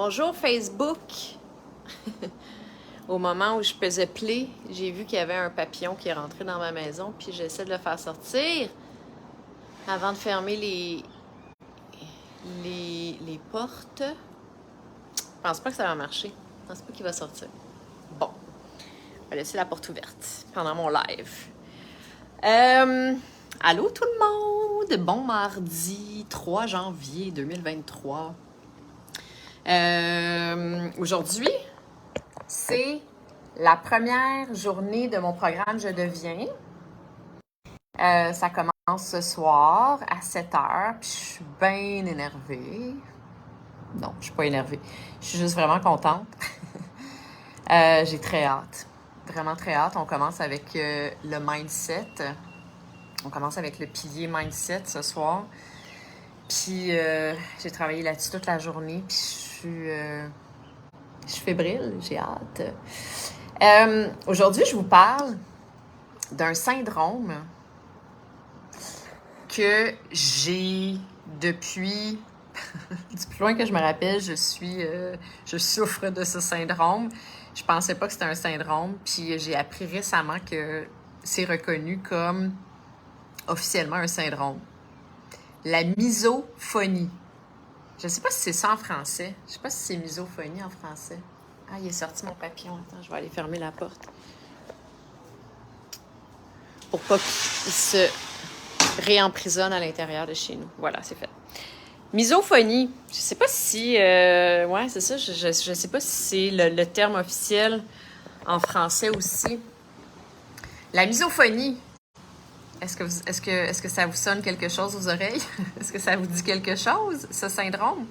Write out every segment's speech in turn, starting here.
Bonjour Facebook! Au moment où je faisais play, j'ai vu qu'il y avait un papillon qui est rentré dans ma maison, puis j'essaie de le faire sortir avant de fermer les portes. Je pense pas que ça va marcher. Je pense pas qu'il va sortir. Bon, on va laisser la porte ouverte pendant mon live. Allô tout le monde! Bon mardi 3 janvier 2023. Aujourd'hui, c'est la première journée de mon programme Je deviens. Ça commence ce soir à 7h, puis je suis bien énervée. Non, je suis pas énervée. Je suis juste vraiment contente. J'ai très hâte. Vraiment très hâte. On commence avec le mindset. On commence avec le pilier mindset ce soir. Puis j'ai travaillé là-dessus toute la journée, puis je suis fébrile, j'ai hâte. Aujourd'hui, je vous parle d'un syndrome que j'ai depuis du plus loin que je me rappelle. Je souffre de ce syndrome. Je pensais pas que c'était un syndrome, puis j'ai appris récemment que c'est reconnu comme officiellement un syndrome. La misophonie. Je sais pas si c'est ça en français. Je sais pas si c'est misophonie en français. Ah, il est sorti mon papillon. Attends, je vais aller fermer la porte. Pour pas qu'il se réemprisonne à l'intérieur de chez nous. Voilà, c'est fait. Misophonie. Je sais pas si... ouais, c'est ça. Je sais pas si c'est le terme officiel en français aussi. La misophonie. Est-ce que ça vous sonne quelque chose aux oreilles? Est-ce que ça vous dit quelque chose, ce syndrome?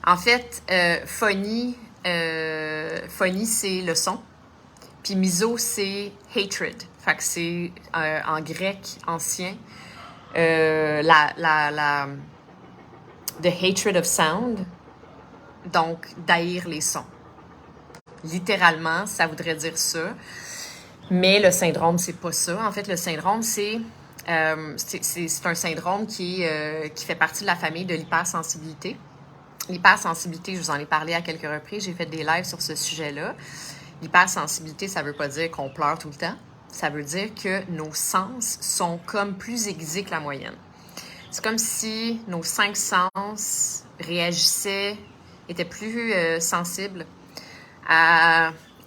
En fait, phonie, c'est le son. Puis miso, c'est hatred. Fait que c'est en grec ancien, the hatred of sound. Donc, d'haïr les sons. Littéralement, ça voudrait dire ça. Mais le syndrome, c'est pas ça. En fait, le syndrome, c'est un syndrome qui fait partie de la famille de l'hypersensibilité. L'hypersensibilité, je vous en ai parlé à quelques reprises. J'ai fait des lives sur ce sujet-là. L'hypersensibilité, ça veut pas dire qu'on pleure tout le temps. Ça veut dire que nos sens sont comme plus aiguisés que la moyenne. C'est comme si nos 5 sens réagissaient, étaient plus sensibles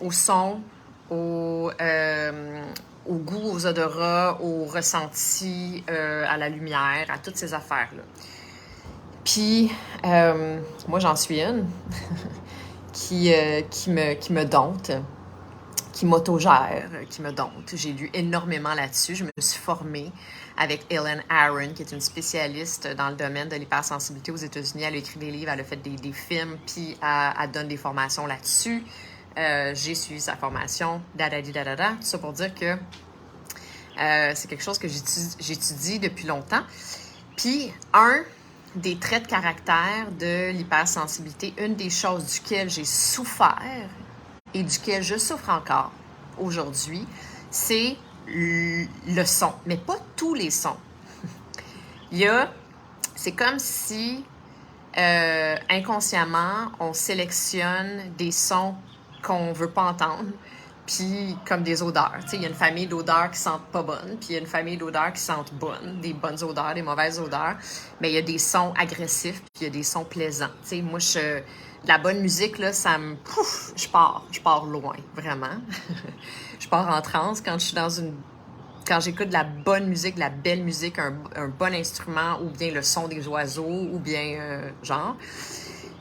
au son, au goût, aux odorats, aux ressentis, à la lumière, à toutes ces affaires-là. Puis, moi, j'en suis une qui me dompte, qui m'autogère, qui me dompte. J'ai lu énormément là-dessus. Je me suis formée avec Ellen Aron, qui est une spécialiste dans le domaine de l'hypersensibilité aux États-Unis. Elle a écrit des livres, elle a fait des films, puis elle donne des formations là-dessus. J'ai suivi sa formation, tout ça pour dire que c'est quelque chose que j'étudie depuis longtemps. Puis, un des traits de caractère de l'hypersensibilité, une des choses duquel j'ai souffert et duquel je souffre encore aujourd'hui, c'est le son, mais pas tous les sons. C'est comme si inconsciemment, on sélectionne des sons qu'on veut pas entendre, puis comme des odeurs. Tu sais, il y a une famille d'odeurs qui sentent pas bonnes, puis il y a une famille d'odeurs qui sentent bonnes, des bonnes odeurs, des mauvaises odeurs, mais il y a des sons agressifs, puis il y a des sons plaisants. Tu sais, moi, de la bonne musique, là, ça me... Pouf, je pars loin, vraiment. Je pars en transe quand je suis quand j'écoute de la bonne musique, de la belle musique, un bon instrument, ou bien le son des oiseaux, ou bien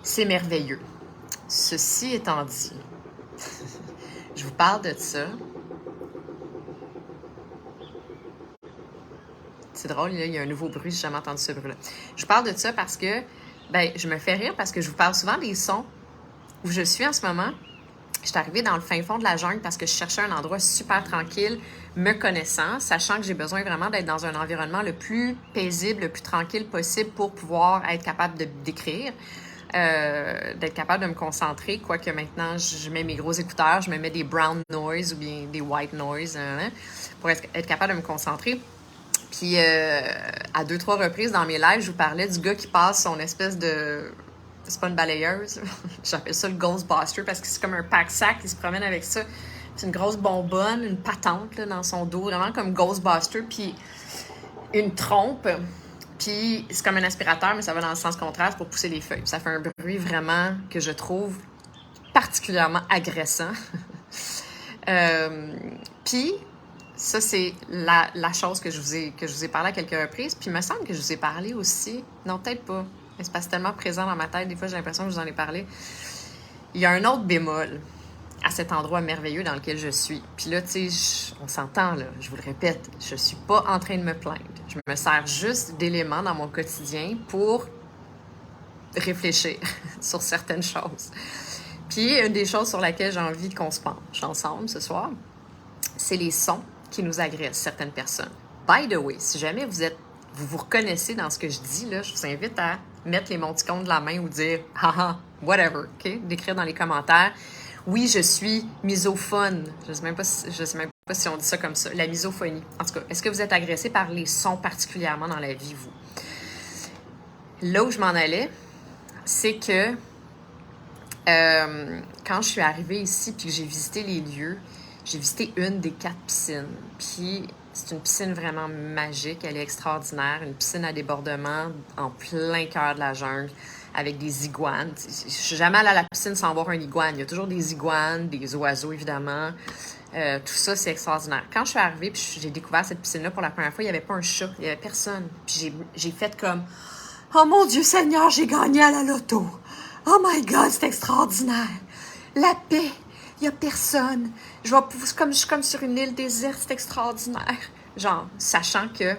c'est merveilleux. Ceci étant dit, je vous parle de ça. C'est drôle, là, il y a un nouveau bruit, j'ai jamais entendu ce bruit-là. Je vous parle de ça parce que, je me fais rire parce que je vous parle souvent des sons où je suis en ce moment. Je suis arrivée dans le fin fond de la jungle parce que je cherchais un endroit super tranquille, me connaissant, sachant que j'ai besoin vraiment d'être dans un environnement le plus paisible, le plus tranquille possible pour pouvoir être capable d'écrire, d'être capable de me concentrer, quoique maintenant, je mets mes gros écouteurs, je me mets des brown noise ou bien des white noise pour être capable de me concentrer. Puis, à 2-3 reprises dans mes lives, je vous parlais du gars qui passe son espèce de C'est pas une balayeuse. J'appelle ça le Ghostbuster parce que c'est comme un pack-sac qui se promène avec ça. C'est une grosse bonbonne, une patente là, dans son dos, vraiment comme Ghostbuster, puis une trompe. Puis c'est comme un aspirateur, mais ça va dans le sens contraire pour pousser les feuilles. Ça fait un bruit vraiment que je trouve particulièrement agressant. Puis ça, c'est la chose que je vous ai parlé à quelques reprises. Puis il me semble que je vous ai parlé aussi. Non, peut-être pas. Mais c'est parce que c'est tellement présent dans ma tête. Des fois, j'ai l'impression que je vous en ai parlé. Il y a un autre bémol à cet endroit merveilleux dans lequel je suis. Puis là, tu sais, on s'entend, là, je vous le répète, je suis pas en train de me plaindre. Je me sers juste d'éléments dans mon quotidien pour réfléchir sur certaines choses. Puis, une des choses sur laquelle j'ai envie qu'on se penche ensemble ce soir, c'est les sons qui nous agressent certaines personnes. By the way, si jamais vous reconnaissez dans ce que je dis, là, je vous invite à mettre les émoticônes de la main ou dire « haha, whatever », OK? D'écrire dans les commentaires. Oui, je suis misophone. Je ne sais même pas si on dit ça comme ça. La misophonie. En tout cas, est-ce que vous êtes agressé par les sons particulièrement dans la vie, vous? Là où je m'en allais, c'est que quand je suis arrivée ici puis que j'ai visité les lieux, j'ai visité une des 4 piscines. Puis c'est une piscine vraiment magique. Elle est extraordinaire. Une piscine à débordement en plein cœur de la jungle avec des iguanes. Je suis jamais allée à la piscine sans voir un iguane. Il y a toujours des iguanes, des oiseaux, évidemment. Tout ça, c'est extraordinaire. Quand je suis arrivée puis j'ai découvert cette piscine-là pour la première fois, il n'y avait pas un chat. Il n'y avait personne. Puis j'ai fait comme « Oh mon Dieu Seigneur, j'ai gagné à la loto! Oh my God, c'est extraordinaire! La paix! Il n'y a personne! Je suis comme sur une île déserte, c'est extraordinaire! » Genre, sachant que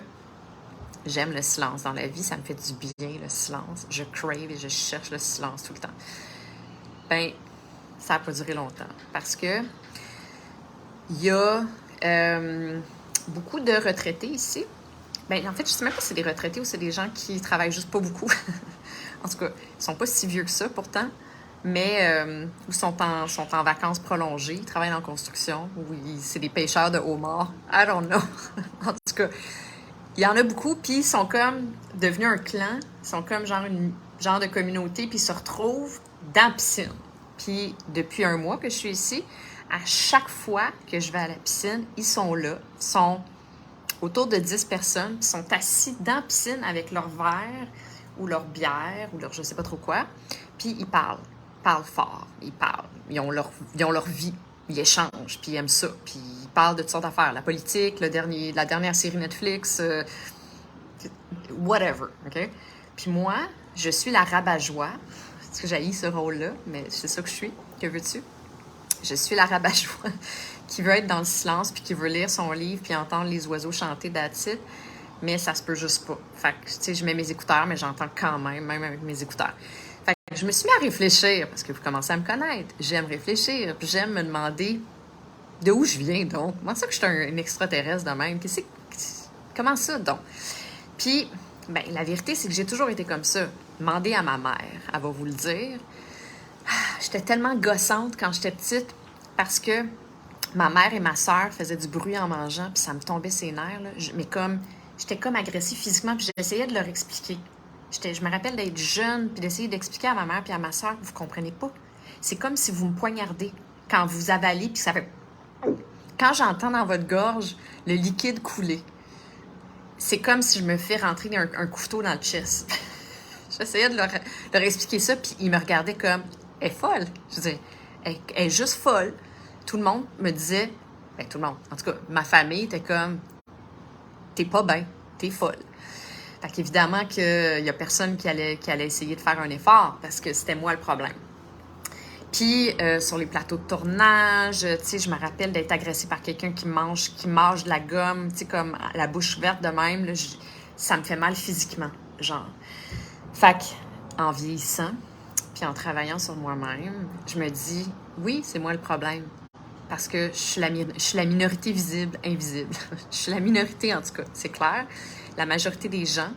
j'aime le silence dans la vie, ça me fait du bien, le silence. Je crave et je cherche le silence tout le temps. Ben, ça n'a pas duré longtemps. Parce que il y a beaucoup de retraités ici. Ben, en fait, je ne sais même pas si c'est des retraités ou c'est des gens qui travaillent juste pas beaucoup. En tout cas, ils sont pas si vieux que ça, pourtant. Mais ils sont en vacances prolongées. Ils travaillent en construction. Ou c'est des pêcheurs de homards. I don't know. En tout cas, il y en a beaucoup, puis ils sont comme devenus un clan. Ils sont comme genre de communauté, puis ils se retrouvent dans la piscine. Puis depuis un mois que je suis ici, à chaque fois que je vais à la piscine, ils sont là. Ils sont autour de 10 personnes, puis sont assis dans la piscine avec leur verre ou leur bière ou leur je sais pas trop quoi. Puis ils parlent fort, ils parlent. Ils ont leur vie. Ils échangent, puis ils aiment ça. Puis ils parlent de toutes sortes d'affaires. La politique, la dernière série Netflix, whatever, OK? Puis moi, je suis la rabat-joie. Parce que j'haïs ce rôle-là, mais c'est ça que je suis. Que veux-tu? Je suis la rabat-joie qui veut être dans le silence, puis qui veut lire son livre, puis entendre les oiseaux chanter that's it. Mais ça se peut juste pas. Fait que, tu sais, je mets mes écouteurs, mais j'entends quand même avec mes écouteurs. Fait que je me suis mis à réfléchir, parce que vous commencez à me connaître. J'aime réfléchir, puis j'aime me demander de où je viens, donc. Comment ça que je suis un extraterrestre de même? Comment ça, donc? Puis, ben, la vérité, c'est que j'ai toujours été comme ça. Demandez à ma mère, elle va vous le dire. J'étais tellement gossante quand j'étais petite, parce que ma mère et ma sœur faisaient du bruit en mangeant, puis ça me tombait ses nerfs, là. J'étais comme agressive physiquement, puis j'essayais de leur expliquer. Je me rappelle d'être jeune, puis d'essayer d'expliquer à ma mère puis à ma sœur, vous comprenez pas. C'est comme si vous me poignardez quand vous avalez, puis ça fait... Quand j'entends dans votre gorge le liquide couler, c'est comme si je me fais rentrer un couteau dans le chest. J'essayais de leur expliquer ça, puis ils me regardaient comme... Elle est folle. Je veux dire, elle est juste folle. Tout le monde me disait... Ben, tout le monde. En tout cas, ma famille était comme... T'es pas bien, t'es folle. Fait qu'évidemment qu'il y a personne qui allait essayer de faire un effort parce que c'était moi le problème. Puis, sur les plateaux de tournage, tu sais, je me rappelle d'être agressée par quelqu'un qui mange de la gomme, tu sais, comme la bouche ouverte de même, là, ça me fait mal physiquement, genre. Fait qu'en vieillissant, puis en travaillant sur moi-même, je me dis, oui, c'est moi le problème. Parce que je suis la minorité visible, invisible. Je suis la minorité, en tout cas, c'est clair. La majorité des gens,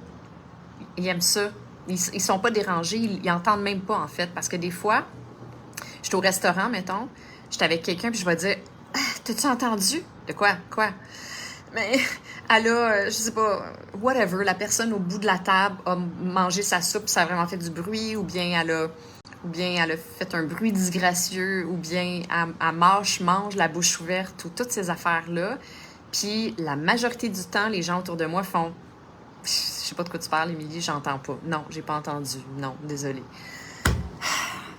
ils aiment ça. Ils sont pas dérangés, ils entendent même pas, en fait. Parce que des fois, je suis au restaurant, mettons, j'étais avec quelqu'un, puis je vais dire « Ah, t'as-tu entendu? » De quoi? Quoi? Mais elle a, je sais pas, whatever, la personne au bout de la table a mangé sa soupe, ça a vraiment fait du bruit, ou bien elle a fait un bruit disgracieux, ou bien elle mange la bouche ouverte, ou toutes ces affaires-là. Puis la majorité du temps, les gens autour de moi font « Je sais pas de quoi tu parles, Émilie, j'entends pas. Non, j'ai pas entendu. Non, désolée. »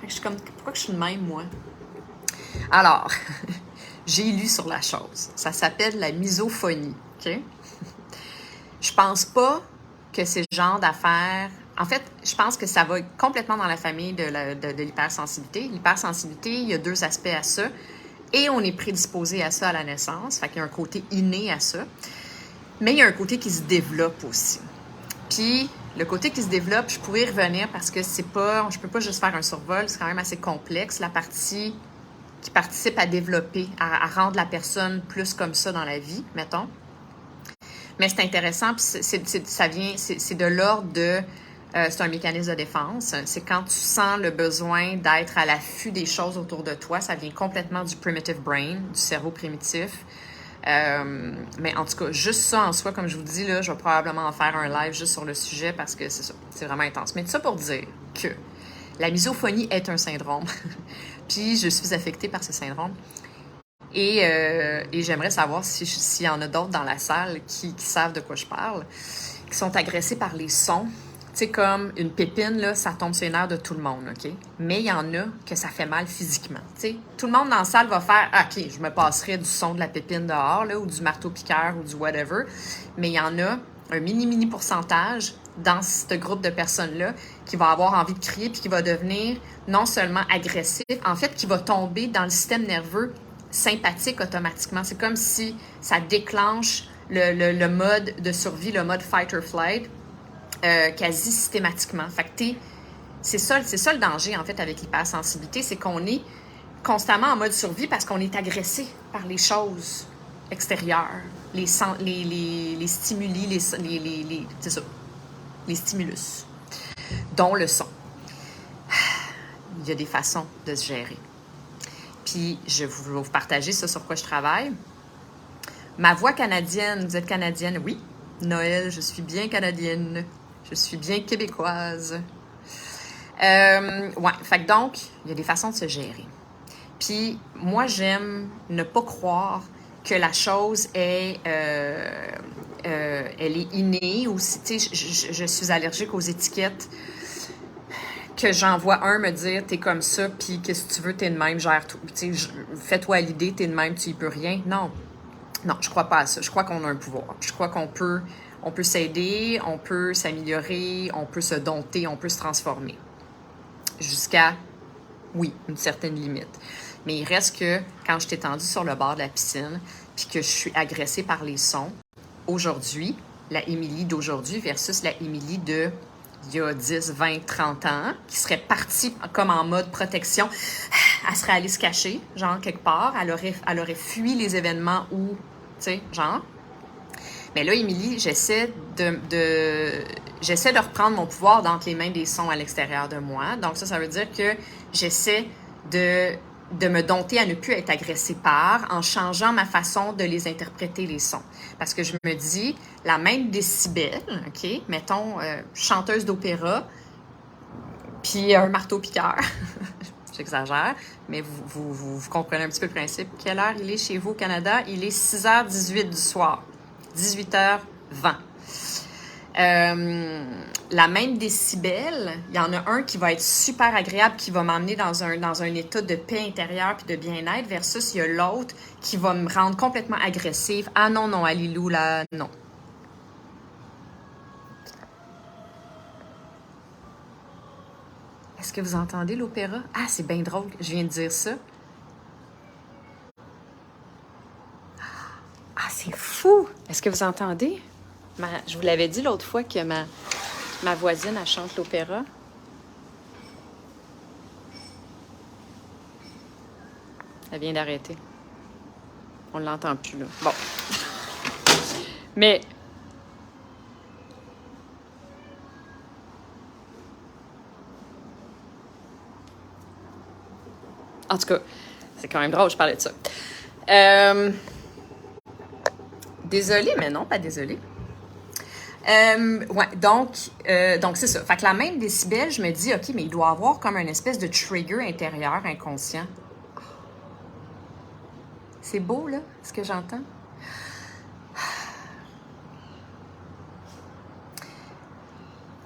Je suis comme, pourquoi que je suis de même, moi? Alors, j'ai lu sur la chose. Ça s'appelle la misophonie, OK? Je pense pas que c'est le genre d'affaires... En fait, je pense que ça va complètement dans la famille de l'hypersensibilité. L'hypersensibilité, il y a deux aspects à ça. Et on est prédisposé à ça à la naissance. Fait qu'il y a un côté inné à ça. Mais il y a un côté qui se développe aussi. Puis, le côté qui se développe, je pourrais y revenir parce que c'est pas... Je peux pas juste faire un survol, c'est quand même assez complexe. La partie qui participe à développer, à rendre la personne plus comme ça dans la vie, mettons. Mais c'est intéressant, puis c'est de l'ordre de... c'est un mécanisme de défense. C'est quand tu sens le besoin d'être à l'affût des choses autour de toi. Ça vient complètement du primitive brain, du cerveau primitif. Mais en tout cas, juste ça en soi, comme je vous dis, là, je vais probablement en faire un live juste sur le sujet parce que c'est ça, c'est vraiment intense. Mais tout ça pour dire que la misophonie est un syndrome. Puis je suis affectée par ce syndrome. Et j'aimerais savoir s'il y en a d'autres dans la salle qui savent de quoi je parle, qui sont agressés par les sons. Tu sais, comme une pépine, là, ça tombe sur les nerfs de tout le monde, OK? Mais il y en a que ça fait mal physiquement, tu sais. Tout le monde dans la salle va faire « OK, je me passerai du son de la pépine dehors, là, ou du marteau-piqueur, ou du whatever. » Mais il y en a un mini pourcentage dans ce groupe de personnes-là qui va avoir envie de crier puis qui va devenir non seulement agressif, en fait, qui va tomber dans le système nerveux sympathique automatiquement. C'est comme si ça déclenche le mode de survie, le mode fight or flight, quasi systématiquement. Fait que c'est ça le danger, en fait, avec l'hypersensibilité, c'est qu'on est constamment en mode survie parce qu'on est agressé par les choses extérieures, les stimuli, c'est ça, les stimulus, dont le son. Il y a des façons de se gérer. Puis, je vais vous partager ça sur quoi je travaille. Ma voix canadienne, vous êtes canadienne? Oui. Noël, je suis bien canadienne. Je suis bien québécoise. Ouais, fait que donc, il y a des façons de se gérer. Puis, moi, j'aime ne pas croire que la chose est, elle est innée ou si, tu sais, je suis allergique aux étiquettes. Que j'envoie un me dire t'es comme ça, puis qu'est-ce que tu veux, t'es de même, gère tout. Fais-toi à l'idée, t'es de même, tu y peux rien. Non, je crois pas à ça. Je crois qu'on a un pouvoir. Je crois qu'on peut s'aider, on peut s'améliorer, on peut se dompter, on peut se transformer. Jusqu'à, oui, une certaine limite. Mais il reste que quand je t'ai tendue sur le bord de la piscine, puis que je suis agressée par les sons, aujourd'hui, la Émilie d'aujourd'hui versus la Émilie de il y a 10, 20, 30 ans, qui serait partie comme en mode protection, elle serait allée se cacher, genre quelque part, elle aurait fui les événements où, tu sais, genre. Mais là, Émilie, j'essaie de reprendre mon pouvoir d'entre les mains des sons à l'extérieur de moi. Donc ça veut dire que j'essaie de me dompter à ne plus être agressée par en changeant ma façon de les interpréter, les sons. Parce que je me dis, la même décibel, OK, mettons, chanteuse d'opéra, puis un marteau-piqueur, j'exagère, mais vous comprenez un petit peu le principe. Quelle heure il est chez vous au Canada? Il est 6h18 du soir, 18h20. La même décibel, il y en a un qui va être super agréable, qui va m'emmener dans un état de paix intérieure puis de bien-être, versus il y a l'autre qui va me rendre complètement agressive. Ah non, Alilou, là, non. Est-ce que vous entendez l'opéra? Ah, c'est bien drôle, je viens de dire ça. Ah, c'est fou! Est-ce que vous entendez? Je vous l'avais dit l'autre fois que ma voisine, elle chante l'opéra. Elle vient d'arrêter. On ne l'entend plus, là. Bon. Mais... En tout cas, c'est quand même drôle, je parlais de ça. Désolée, mais non, pas désolée. Ouais, donc c'est ça. Fait que la même décibel, je me dis, OK, mais il doit avoir comme une espèce de trigger intérieur inconscient. C'est beau, là, ce que j'entends?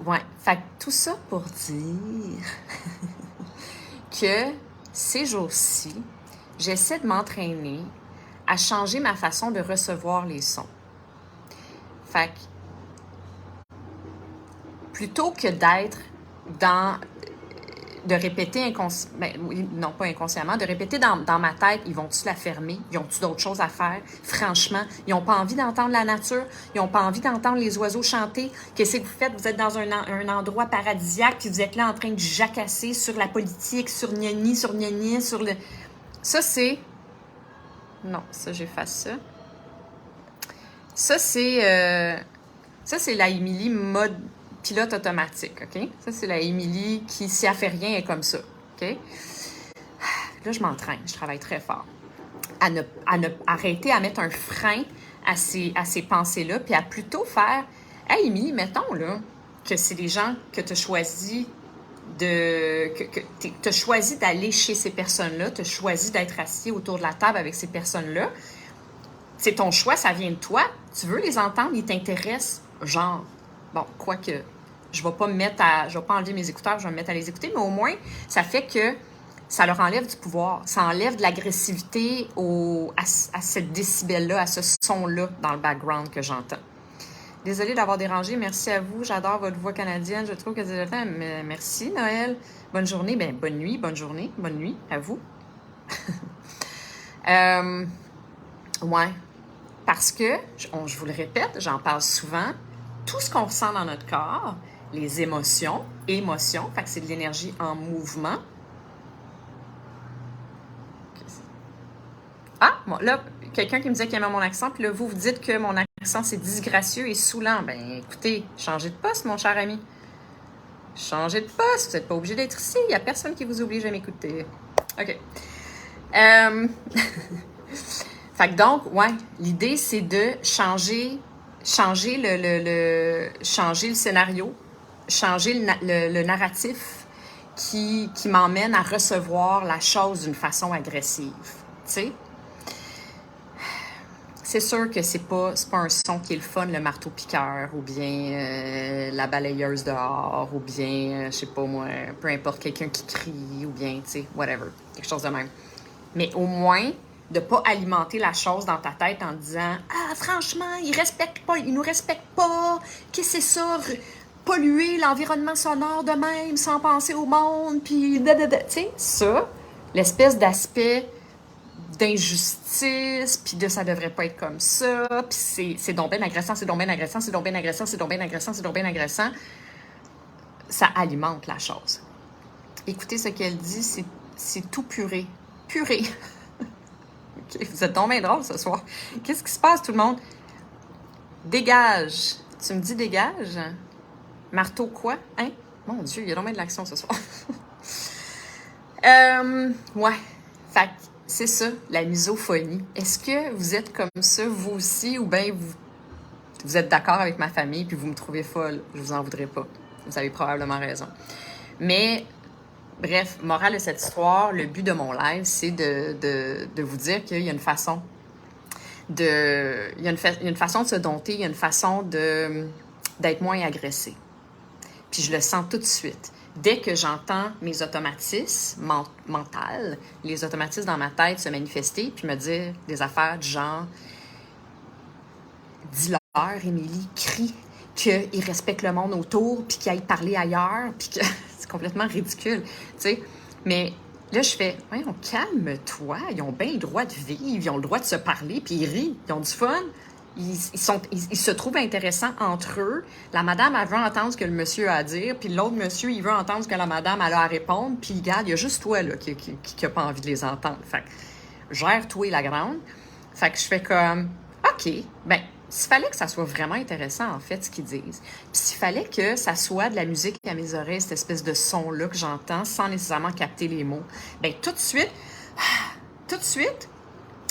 Ouais, fait que tout ça pour dire que ces jours-ci, j'essaie de m'entraîner à changer ma façon de recevoir les sons. Fait que plutôt que d'être dans de répéter inconsciemment, non pas inconsciemment, de répéter dans ma tête, ils vont-tu la fermer? Ils ont-tu d'autres choses à faire? Franchement, ils n'ont pas envie d'entendre la nature, ils n'ont pas envie d'entendre les oiseaux chanter. Qu'est-ce que vous faites? Vous êtes dans un endroit paradisiaque, puis vous êtes là en train de jacasser sur la politique, sur Niani, sur le... Ça, c'est... Non, ça, j'efface ça. Ça, c'est la Émilie mode pilote automatique, OK? Ça, c'est la Émilie qui, si elle fait rien, est comme ça, OK? Là, je m'entraîne, je travaille très fort. À ne arrêter à mettre un frein à ces pensées-là, puis à plutôt faire « Hey, Émilie, mettons, là, que c'est des gens que tu as choisi que tu as choisi d'aller chez ces personnes-là, tu as choisi d'être assis autour de la table avec ces personnes-là. C'est ton choix, ça vient de toi. Tu veux les entendre, ils t'intéressent, genre... Bon, quoique, je vais pas enlever mes écouteurs, je vais me mettre à les écouter, mais au moins, ça fait que ça leur enlève du pouvoir. Ça enlève de l'agressivité à cette décibel-là, à ce son-là dans le background que j'entends. Désolée d'avoir dérangé. Merci à vous. J'adore votre voix canadienne. Je trouve que c'est le temps. Merci, Noël. Bonne journée. Ben, bonne nuit, bonne journée. Bonne nuit à vous. Ouais. Parce que, je vous le répète, j'en parle souvent, tout ce qu'on ressent dans notre corps, les émotions, fait que c'est de l'énergie en mouvement. Ah, bon, là, quelqu'un qui me disait qu'il aimait mon accent, puis là, vous dites que mon accent, c'est disgracieux et saoulant. Ben, écoutez, changez de poste, mon cher ami. Changez de poste, vous n'êtes pas obligé d'être ici. Il n'y a personne qui vous oblige à m'écouter. OK. Fait que donc, ouais, l'idée, c'est de changer le scénario, changer le narratif qui m'emmène à recevoir la chose d'une façon agressive. Tu sais? C'est sûr que c'est pas un son qui est le fun, le marteau-piqueur, ou bien la balayeuse dehors, ou bien, je sais pas moi, peu importe, quelqu'un qui crie, ou bien, tu sais, whatever, quelque chose de même. Mais au moins, de pas alimenter la chose dans ta tête en disant « Ah, franchement, ils nous respectent pas, qu'est-ce que c'est ça, polluer l'environnement sonore de même, sans penser au monde, puis... » Tu sais, ça, l'espèce d'aspect d'injustice, puis de ça devrait pas être comme ça, puis c'est donc bien agressant, c'est donc bien agressant, c'est donc bien agressant, c'est donc bien agressant, c'est donc bien agressant, ça alimente la chose. Écoutez ce qu'elle dit, c'est tout puré. Puré. Okay, vous êtes donc bien drôle ce soir. Qu'est-ce qui se passe, tout le monde? Dégage. Tu me dis dégage? Marteau quoi? Hein? Mon Dieu, il y a donc bien de l'action ce soir. Ouais. Fait que c'est ça, la misophonie. Est-ce que vous êtes comme ça, vous aussi, ou bien vous êtes d'accord avec ma famille puis vous me trouvez folle? Je vous en voudrais pas. Vous avez probablement raison. Mais, bref, morale de cette histoire, le but de mon live, c'est de vous dire qu'il y a une façon il y a une façon de se dompter, il y a une façon d'être moins agressé. Puis je le sens tout de suite. Dès que j'entends mes automatismes mentaux, les automatismes dans ma tête se manifester, puis me dire des affaires du genre « Dis-leur, Émilie, crie qu'ils respectent le monde autour, puis qu'ils aillent parler ailleurs, puis que... » C'est complètement ridicule, tu sais. Mais là, je fais « Voyons, calme-toi, ils ont bien le droit de vivre, ils ont le droit de se parler, puis ils rient, ils ont du fun. » Ils se trouvent intéressants entre eux. La madame, elle veut entendre ce que le monsieur a à dire, puis l'autre monsieur, il veut entendre ce que la madame elle a à répondre, puis regarde, il y a juste toi là, qui a pas envie de les entendre. Fait que, gère-toi la grande. Fait que je fais comme, OK, ben, s'il fallait que ça soit vraiment intéressant, en fait, ce qu'ils disent, puis s'il fallait que ça soit de la musique à mes oreilles, cette espèce de son-là que j'entends, sans nécessairement capter les mots, ben tout de suite,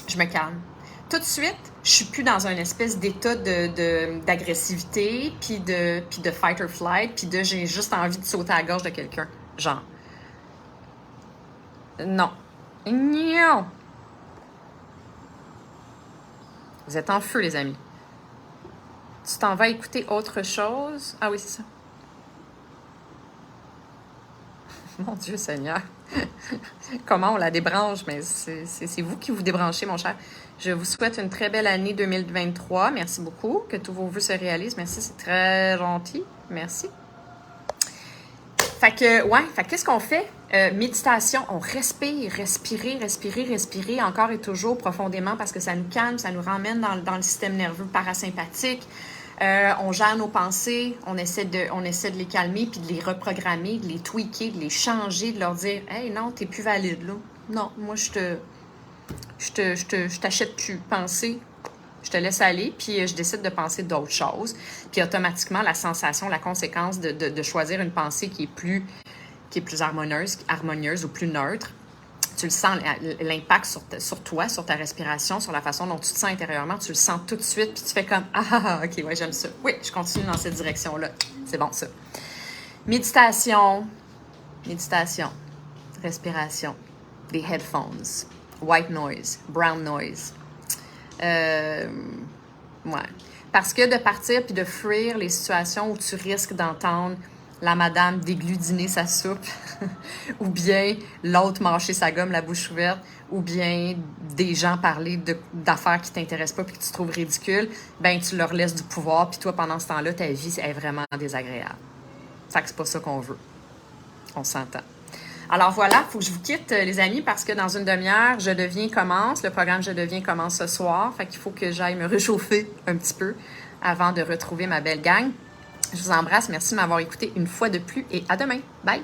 je me calme. Tout de suite, je suis plus dans un espèce d'état d'agressivité, puis de fight or flight, puis de j'ai juste envie de sauter à la gorge de quelqu'un. Genre, non. Non. Vous êtes en feu, les amis. Tu t'en vas écouter autre chose? Ah oui, c'est ça. Mon Dieu Seigneur. Comment on la débranche? Mais c'est vous qui vous débranchez, mon cher. Je vous souhaite une très belle année 2023. Merci beaucoup. Que tous vos vœux se réalisent. Merci, c'est très gentil. Merci. Fait que qu'est-ce qu'on fait? Méditation, on respire, respirer encore et toujours profondément parce que ça nous calme, ça nous ramène dans le système nerveux parasympathique. On gère nos pensées, on essaie de les calmer puis de les reprogrammer, de les tweaker, de les changer, de leur dire « Hey, non, t'es plus valide, là. Non, moi, je t'achète plus. Penser, je te laisse aller, puis je décide de penser d'autres choses. » Puis automatiquement, la sensation, la conséquence de choisir une pensée qui est plus harmonieuse ou plus neutre, tu le sens, l'impact sur toi, sur ta respiration, sur la façon dont tu te sens intérieurement, tu le sens tout de suite, puis tu fais comme « Ah, ok, ouais, j'aime ça. Oui, je continue dans cette direction-là. C'est bon, ça. » Méditation, respiration, des headphones, white noise, brown noise. Ouais. Parce que de partir puis de fuir les situations où tu risques d'entendre la madame déglutiner sa soupe, ou bien l'autre mâcher sa gomme la bouche ouverte, ou bien des gens parler d'affaires qui t'intéressent pas puis que tu trouves ridicules, ben tu leur laisses du pouvoir, puis toi, pendant ce temps-là, ta vie est vraiment désagréable. Fait que c'est pas ça qu'on veut. On s'entend. Alors voilà, il faut que je vous quitte, les amis, parce que dans une demi-heure, Je deviens commence. Le programme Je deviens commence ce soir. Fait qu'il faut que j'aille me réchauffer un petit peu avant de retrouver ma belle gang. Je vous embrasse. Merci de m'avoir écouté une fois de plus et à demain. Bye!